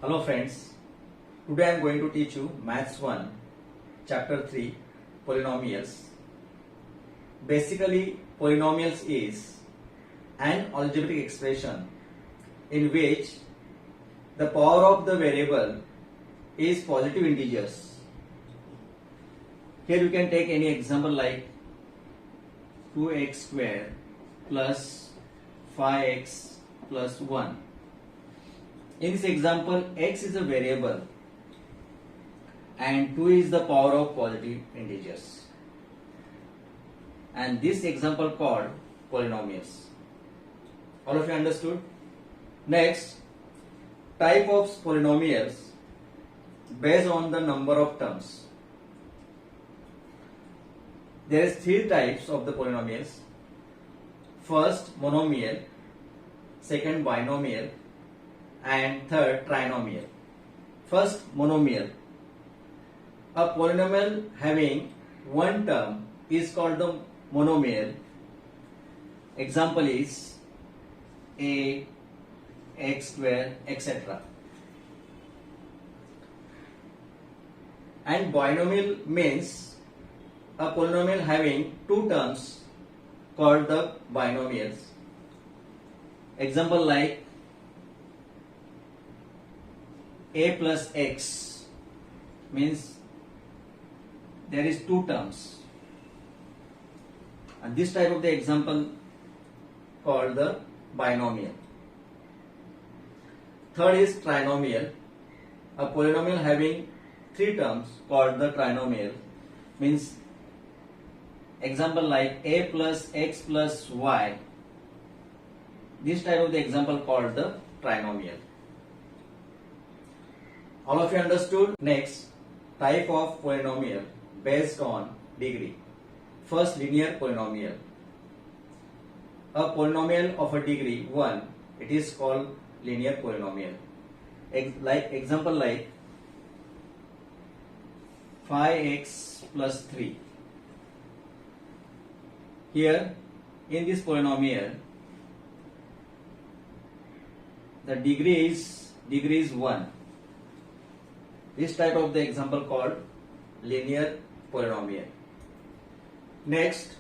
Hello friends, today I am going to teach you Maths 1, Chapter 3, Polynomials. Basically, polynomials is an algebraic expression in which the power of the variable is positive integers. Here you can take any example like 2x square plus 5x plus 1. In this example, x is a variable and 2 is the power of positive integers. And this example called polynomials. All of you understood? Next, type of polynomials based on the number of terms. There is 3 types of the polynomials. First, monomial, second, binomial, and third, trinomial. First, monomial. A polynomial having one term is called the monomial. Example is a, x square, etc. And binomial means a polynomial having two terms called the binomials. Example like a plus x means there is two terms, and this type of the example called the binomial. Third is trinomial, a polynomial having three terms called the trinomial. Means example like a plus x plus y, this type of the example called the trinomial. All of you understood? Next, type of polynomial based on degree. First, linear polynomial. A polynomial of a degree 1, it is called linear polynomial. Example like 5x plus 3. Here, in this polynomial, the degree is 1. This type of the example called linear polynomial. Next,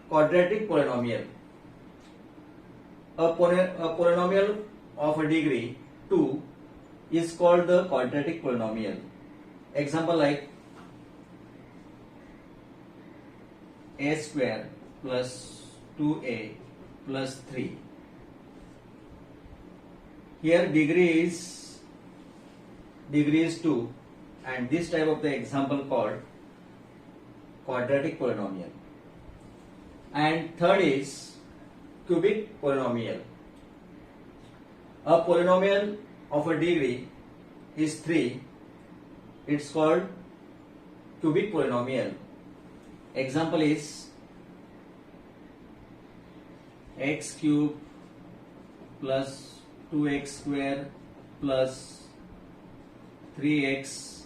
quadratic polynomial. A polynomial of a degree 2 is called the quadratic polynomial. Example like a square plus 2a plus 3. Here degree is 2, and this type of the example called quadratic polynomial. And third is cubic polynomial. A polynomial of a degree is 3, it's called cubic polynomial. Example is x cube plus 2x square plus 3x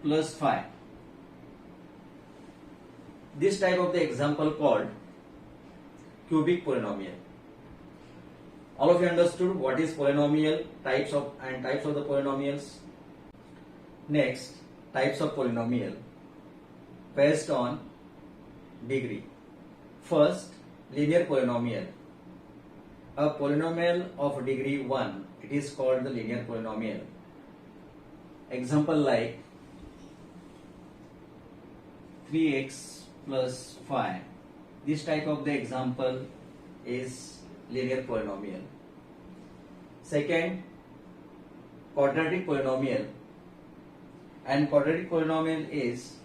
plus 5. This type of the example called cubic polynomial. All of you understood what is polynomial, types of the polynomials. Next, types of polynomial based on degree. First, linear polynomial. A polynomial of degree 1, it is called the linear polynomial. Example like 3x plus 5. This type of the example is linear polynomial. Second, quadratic polynomial. And quadratic polynomial is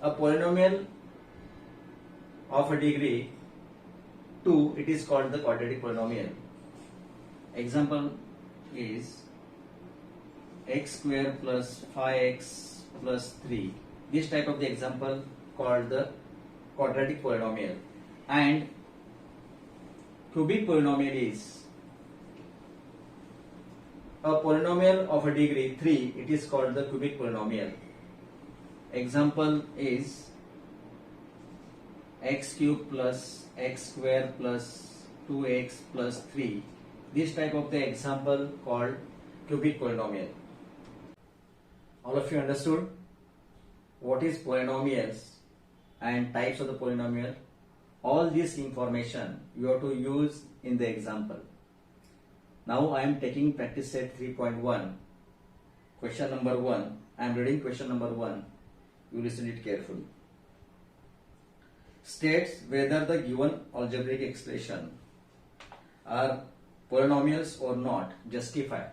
a polynomial of a degree 2, it is called the quadratic polynomial. Example is x square plus 5x plus 3. This type of the example called the quadratic polynomial. And cubic polynomial is a polynomial of a degree 3, it is called the cubic polynomial. Example is x cube plus x square plus 2x plus 3. This type of the example called cubic polynomial. All of you understood what is polynomials and types of the polynomial? All this information you have to use in the example. Now I am taking practice set 3.1. Question number 1. I am reading question number 1. You listen it carefully. States whether the given algebraic expression are polynomials or not. Justify.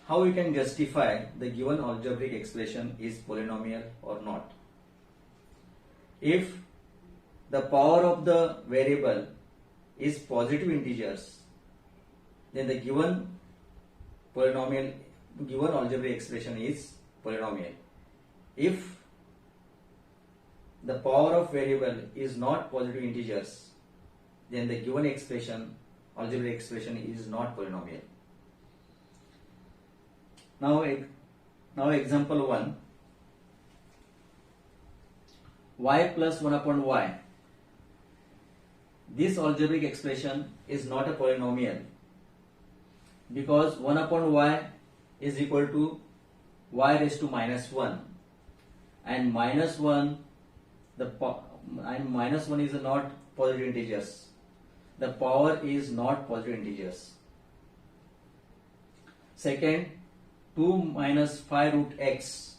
How we can justify the given algebraic expression is polynomial or not? If the power of the variable is positive integers, then the given algebraic expression is polynomial. If the power of variable is not positive integers, then the given algebraic expression is not polynomial. Now example 1. Y plus 1 upon y. This algebraic expression is not a polynomial because 1 upon y is equal to y raised to minus 1, and minus 1 is not positive integers. The power is not positive integers. Second, 2 minus 5 root x,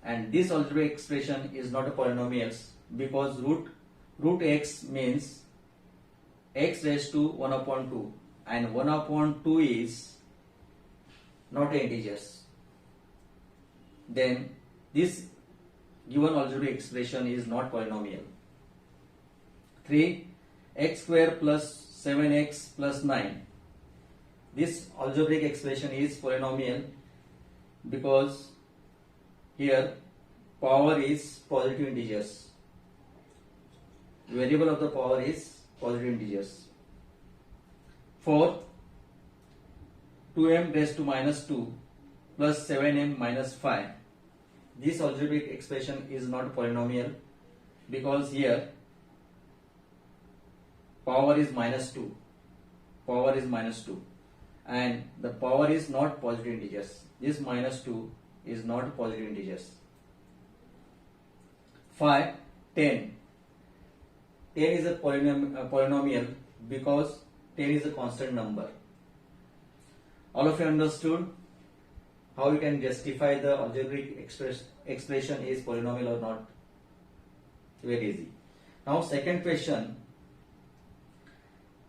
and this algebraic expression is not a polynomial because root x means x raised to 1 upon 2, and 1 upon 2 is not integers. Then this given algebraic expression is not polynomial. 3. X square plus 7x plus 9. This algebraic expression is polynomial because here power is positive integers. Variable of the power is positive integers. 4. 2m raised to minus 2 plus 7m minus 5. This algebraic expression is not polynomial because here power is minus 2. Power is minus 2. And the power is not positive integers. This minus 2 is not positive integers. 5. 10. 10 is a polynomial because 10 is a constant number. All of you understood how you can justify the algebraic expression is polynomial or not? Very easy. Now second question.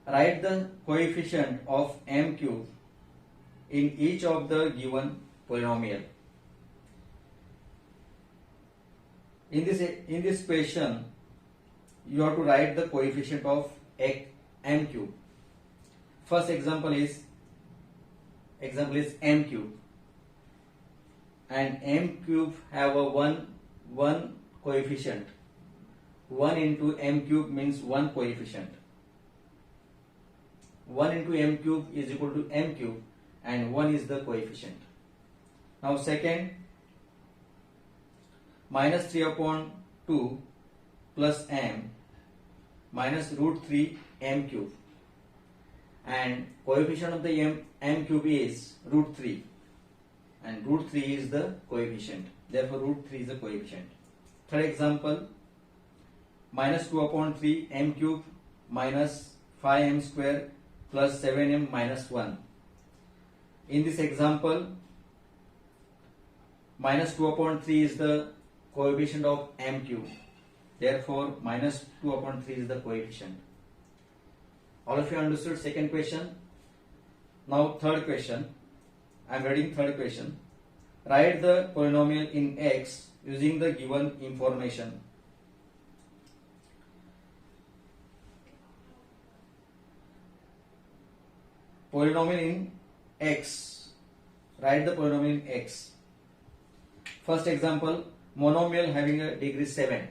Write the coefficient of m cube in each of the given polynomial. In this question, you have to write the coefficient of m cube. First example is m cube, and m cube have a one coefficient. 1 into m cube means 1 coefficient. 1 into m cube is equal to m cube, and 1 is the coefficient. Now second, minus 3 upon 2 plus m minus root 3 m cube, and coefficient of the m cube is root 3, and root 3 is the coefficient. Therefore root 3 is the coefficient. Third example, minus 2 upon 3 m cube minus 5m square plus 7m minus 1. In this example, minus 2 upon 3 is the coefficient of m cube. Therefore, minus 2 upon 3 is the coefficient. All of you understood second question? Now third question. I am reading third question. Write the polynomial in x using the given information. Polynomial in x. Write the polynomial in x. First example, monomial having a degree 7.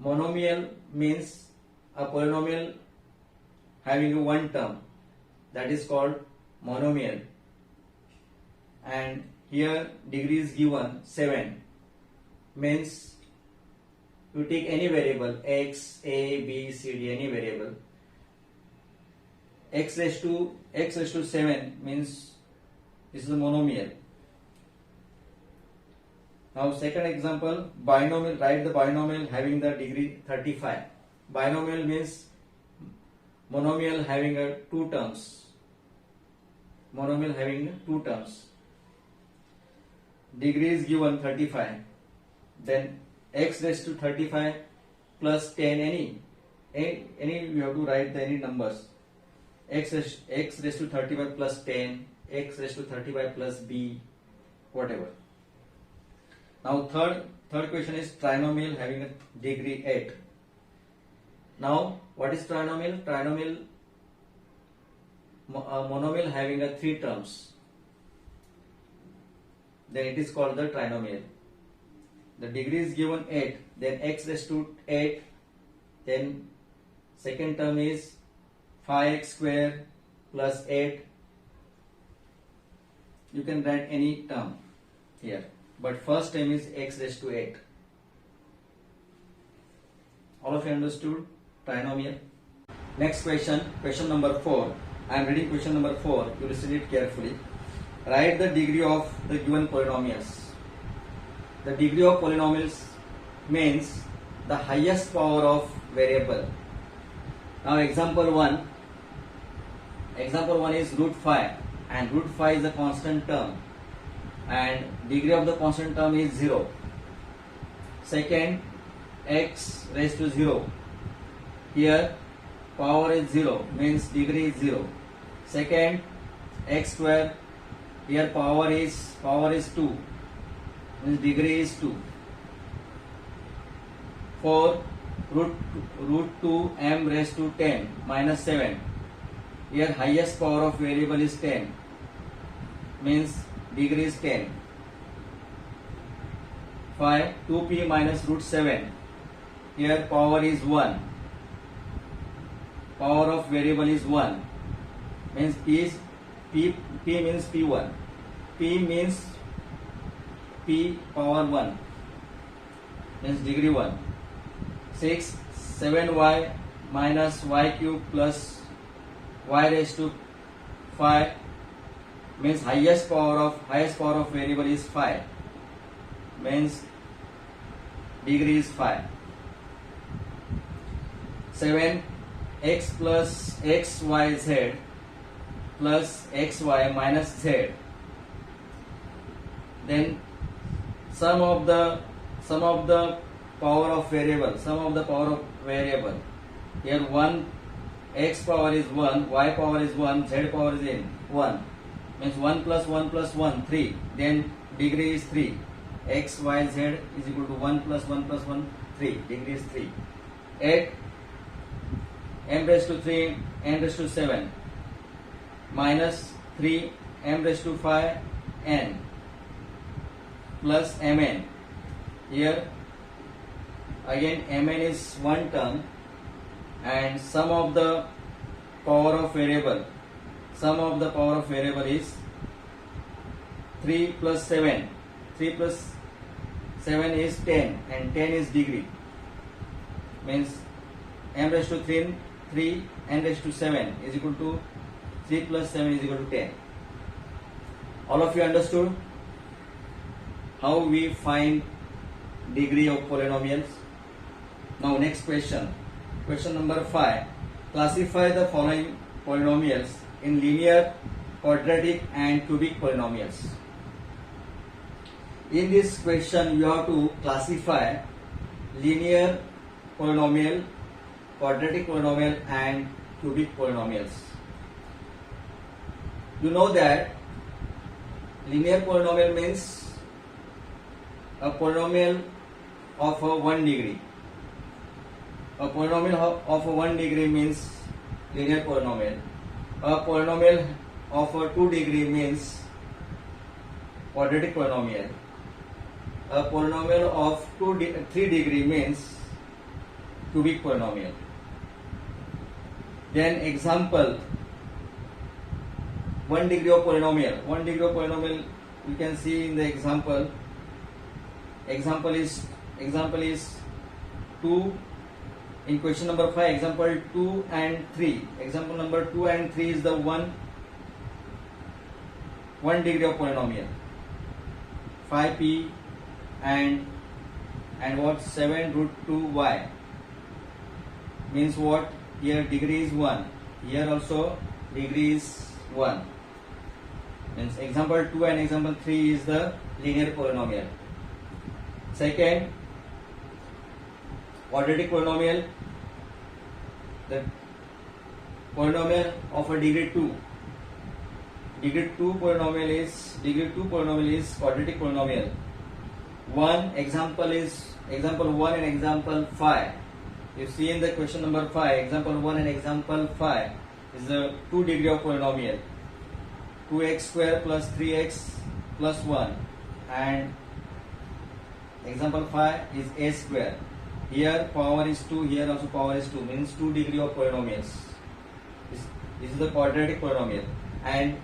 Monomial means a polynomial having one term, that is called monomial, and here degree is given 7, means you take any variable x, a, b, c, d, any variable. X raised to 7 means this is a monomial. Now second example, binomial. Write the binomial having the degree 35. Binomial means monomial having two terms. Monomial having two terms. Degree is given 35. Then x raised to 35 plus 10, any you have to write the any numbers. X raised to 35 plus 10, x raised to 35 plus b, whatever. Now third question is trinomial having a degree 8. Now what is trinomial? Trinomial, monomial having a three terms. Then it is called the trinomial. The degree is given 8, then x raised to 8, then second term is 5x square plus 8. You can write any term here, but first term is x raised to 8. All of you understood trinomial? Next question, question number 4. I am reading question number 4. You listen it carefully. Write the degree of the given polynomials. The degree of polynomials means the highest power of variable. Now example 1 is root 5, and root 5 is a constant term and degree of the constant term is 0. Second, x raised to 0. Here power is 0 means degree is 0. Second, x square, here power is 2 means degree is 2. 4, root 2 m raised to 10 minus 7. Here highest power of variable is 10 means degree is 10. 5, 2p minus root 7. Here power is 1. Power of variable is 1 means p means p1. P means p power 1 means degree 1. 6, 7y minus y cube plus y raised to 5 means highest power of variable is 5 means degree is 5. 7, x plus xyz plus xy minus z. Then sum of the power of variable. Here 1, x power is 1, y power is 1, z power is in 1 means 1 plus 1 plus 1 3. Then degree is 3. X y z is equal to 1 plus 1 plus 1 3. Degree is 3. 8, m raised to 3 n raised to 7 minus 3 m raised to 5 n plus mn. Here again mn is one term and sum of the power of variable is 3 plus 7. 3 plus 7 is 10 and 10 is degree means m raised to 3 n raised to 7 is equal to 3 plus 7 is equal to 10. All of you understood how we find degree of polynomials? Now next question. Question number 5. Classify the following polynomials in linear, quadratic and cubic polynomials. In this question you have to classify linear polynomial, quadratic polynomial and cubic polynomials. You know that linear polynomial means a polynomial of a 1 degree. A polynomial of a 1 degree means linear polynomial. A polynomial of a 2 degree means quadratic polynomial. A polynomial of 3 degree means cubic polynomial. Then example, 1 degree of polynomial. 1 degree of polynomial you can see in the example. Example is 2. In question number 5, example 2 and 3. Example number 2 and 3 is the one degree of polynomial. 5p and what 7 root 2y means what? Here degree is 1. Here also degree is 1. Means example 2 and example 3 is the linear polynomial. Second, quadratic polynomial. The polynomial of a degree 2. Degree 2 polynomial is quadratic polynomial. Example 1 and example 5. You see in the question number 5, example 1 and example 5 is the 2 degree of polynomial. 2x square plus 3x plus 1, and example 5 is a square. Here power is 2, here also power is 2, means 2 degree of polynomials. This is the quadratic polynomial. And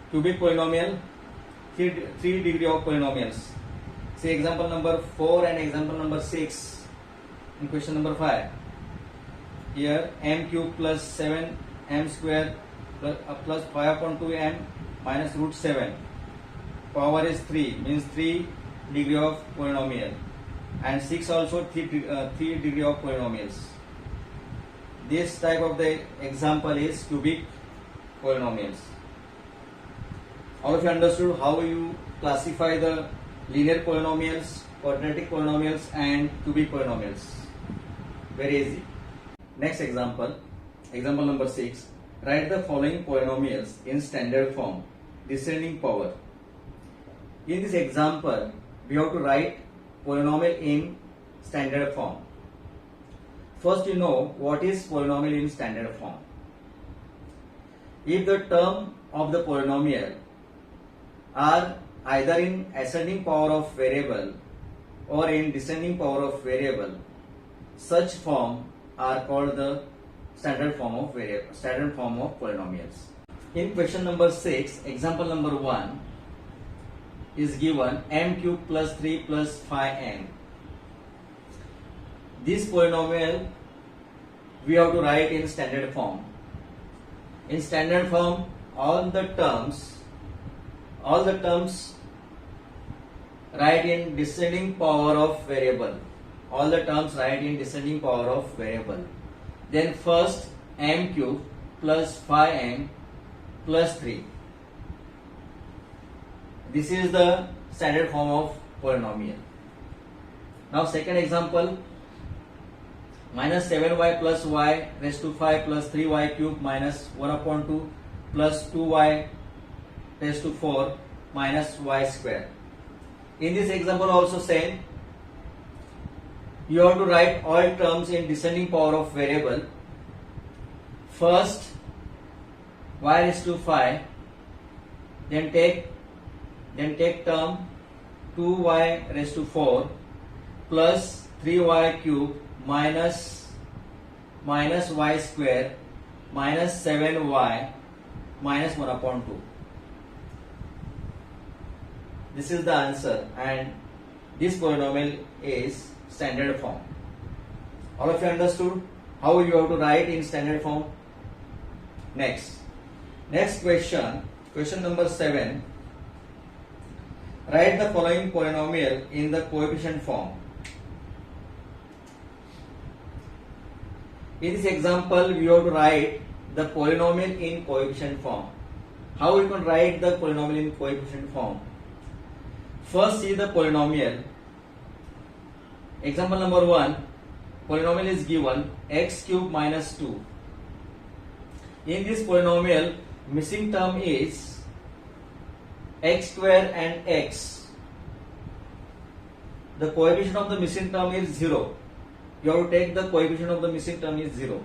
cubic polynomial, 3 degree of polynomials. See example number 4 and example number 6 in question number 5. Here m cube plus 7m square plus 5 upon 2m minus root 7. Power is 3, means 3 degree of polynomial. And 6 also 3 degree of polynomials. This type of the example is cubic polynomials. All of you understood how you classify the linear polynomials, quadratic polynomials and cubic polynomials. Very easy. Next example, example number 6. Write the following polynomials in standard form, descending power. In this example, we have to write polynomial in standard form. First, you know what is polynomial in standard form. If the term of the polynomial are either in ascending power of variable or in descending power of variable, such form are called the standard form of polynomials. In question number 6, example number 1 is given m cube plus 3 plus 5m. This polynomial we have to write in standard form. In standard form, all the terms write in descending power of variable. All the terms write in descending power of variable. Then first m cube plus 5m plus 3. This is the standard form of polynomial. Now second example, minus 7y plus y raised to 5 plus 3y cube minus 1 upon 2 plus 2y raised to 4 minus y square. In this example also same, you have to write all terms in descending power of variable. First y raised to 5, then take term 2y raised to 4 plus 3y cube minus y square minus 7y minus 1 upon 2. This is the answer, and this polynomial is standard form. All of you understood how you have to write in standard form? Next question number 7. Write the following polynomial in the coefficient form. In this example, we have to write the polynomial in coefficient form. How we can write the polynomial in coefficient form? First, see the polynomial. Example number 1, polynomial is given x cube minus 2. In this polynomial, missing term is x square and x. The coefficient of the missing term is 0. You have to take the coefficient of the missing term is 0.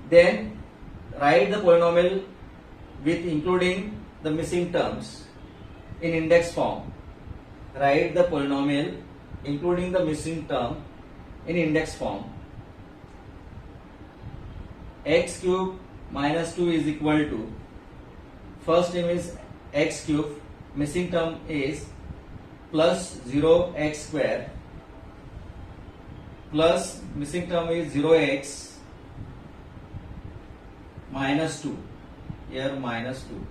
Then write the polynomial with including the missing terms in index form. Write the polynomial including the missing term in index form. X cube minus 2 is equal to, first term is x cube, missing term is plus 0x square plus missing term is 0x minus 2. Here minus 2.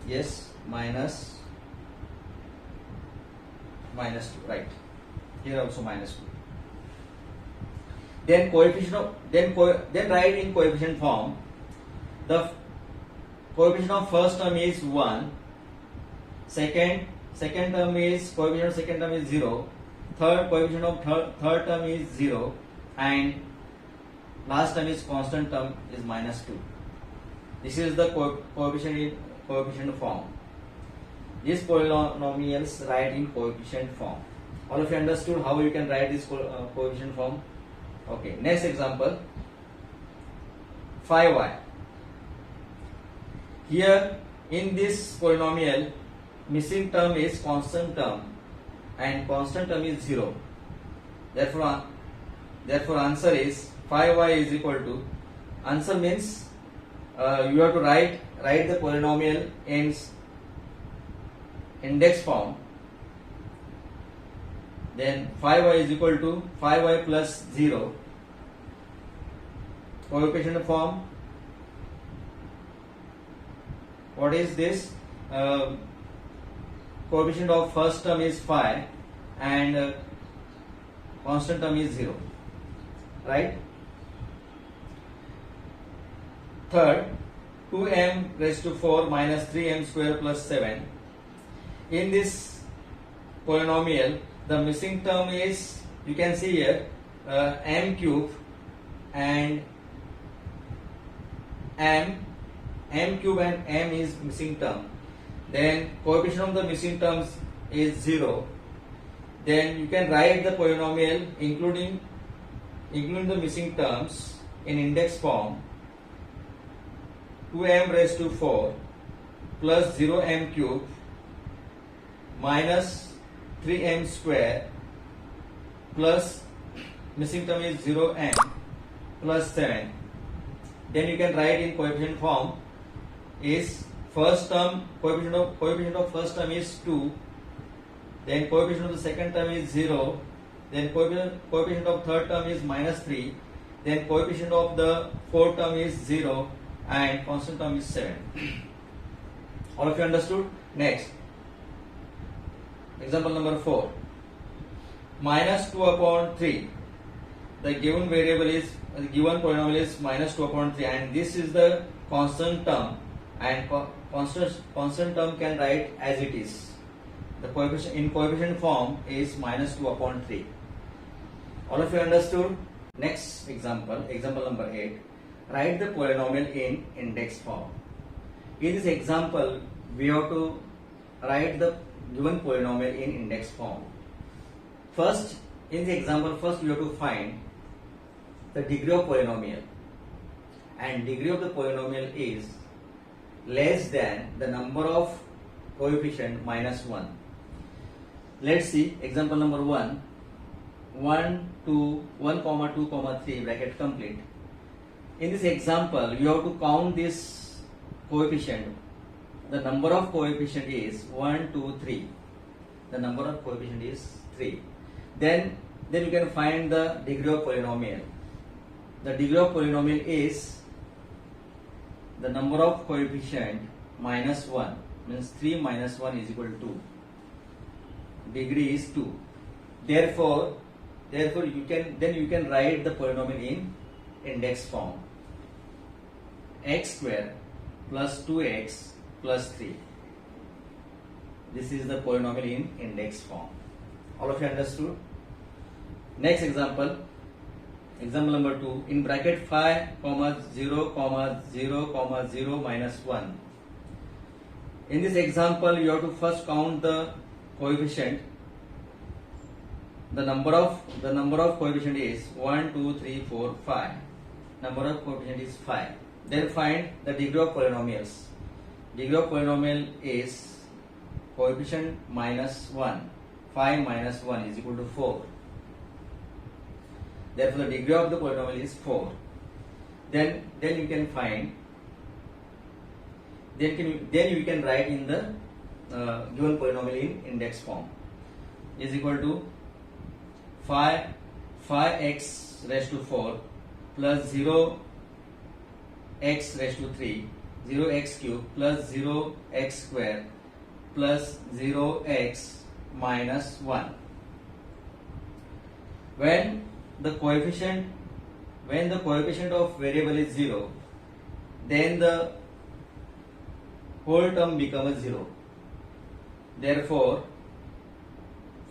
Yes, minus 2, right. Here also minus 2. Then coefficient of then write in coefficient form. The coefficient of first term is 1. Second term is coefficient of second term is 0. Third coefficient of third term is 0, and last term is constant term is minus 2. This is the coefficient form. These polynomials write in coefficient form. All of you understood how you can write this coefficient form? Okay, next example, 5y. Here in this polynomial, missing term is constant term and constant term is 0. Therefore answer is 5y is equal to, answer means you have to write the polynomial in index form. Then 5y is equal to 5y plus 0. Coefficient form. What is this? Coefficient of first term is 5 and constant term is 0. Right? Third, 2m raised to 4 minus 3m square plus 7. In this polynomial, the missing term is, you can see here, m cube and m cube and m is missing term. Then coefficient of the missing terms is 0. Then you can write the polynomial including the missing terms in index form. 2m raised to 4 plus 0m cube minus 3m square plus missing term is 0m plus 7. Then you can write in coefficient form is first term, coefficient of first term is 2, then coefficient of the second term is 0, then coefficient of third term is minus 3, then coefficient of the fourth term is 0 and constant term is 7. All of you understood? Next, example number 4. Minus 2 upon 3. The given variable is, the given polynomial is minus 2 upon 3, and this is the constant term, and constant term can write as it is. The coefficient in coefficient form is minus 2 upon 3. All of you understood? Next example, example number 8. Write the polynomial in index form. In this example, we have to write the given polynomial in index form. First, in the example, first we have to find the degree of polynomial, and degree of the polynomial is less than the number of coefficient minus 1. Let's see example number 1. 1, 2, 1, 2, 3 bracket complete. In this example, you have to count this coefficient. The number of coefficient is 1, 2, 3. The number of coefficient is 3. Then you can find the degree of polynomial. The degree of polynomial is the number of coefficient minus 1, means 3 minus 1 is equal to 2. Degree is 2. Therefore you can write the polynomial in index form. X square plus 2x plus 3. This is the polynomial in index form. All of you understood? Next example, example number 2. In bracket 5, 0, 0, minus 1. In this example, you have to first count the coefficient. The number of coefficient is 1, 2, 3, 4, 5. Number of coefficient is 5. Then find the degree of polynomials. Degree of polynomial is coefficient minus 1. 5 minus 1 is equal to 4. Therefore, the degree of the polynomial is 4. Then you can find. Then you can write in the given polynomial in index form is equal to 5x raised to 4 plus 0x raised to 3, 0x cube plus 0x square plus 0x minus 1. When the coefficient of variable is 0, then the whole term becomes 0. Therefore,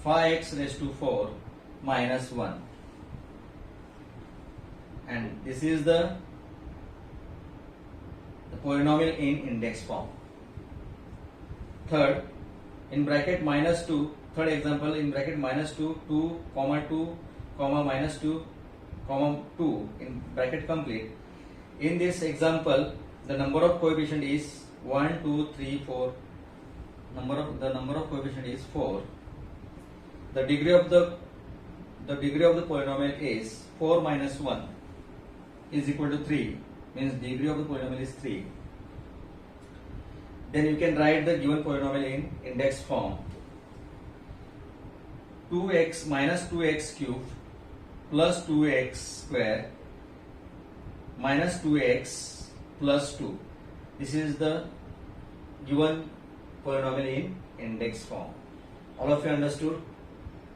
5x raised to 4 minus 1. And this is the polynomial in index form. Third, in bracket minus 2, third example in bracket minus 2, 2, comma minus 2, comma 2 in bracket complete. In this example, the number of coefficient is 1, 2, 3, 4. The number of coefficient is 4. The degree of the polynomial is 4 minus 1 is equal to 3, means degree of the polynomial is 3. Then you can write the given polynomial in index form. 2x minus 2x cube plus 2x square minus 2x plus 2. This is the given polynomial in index form. All of you understood?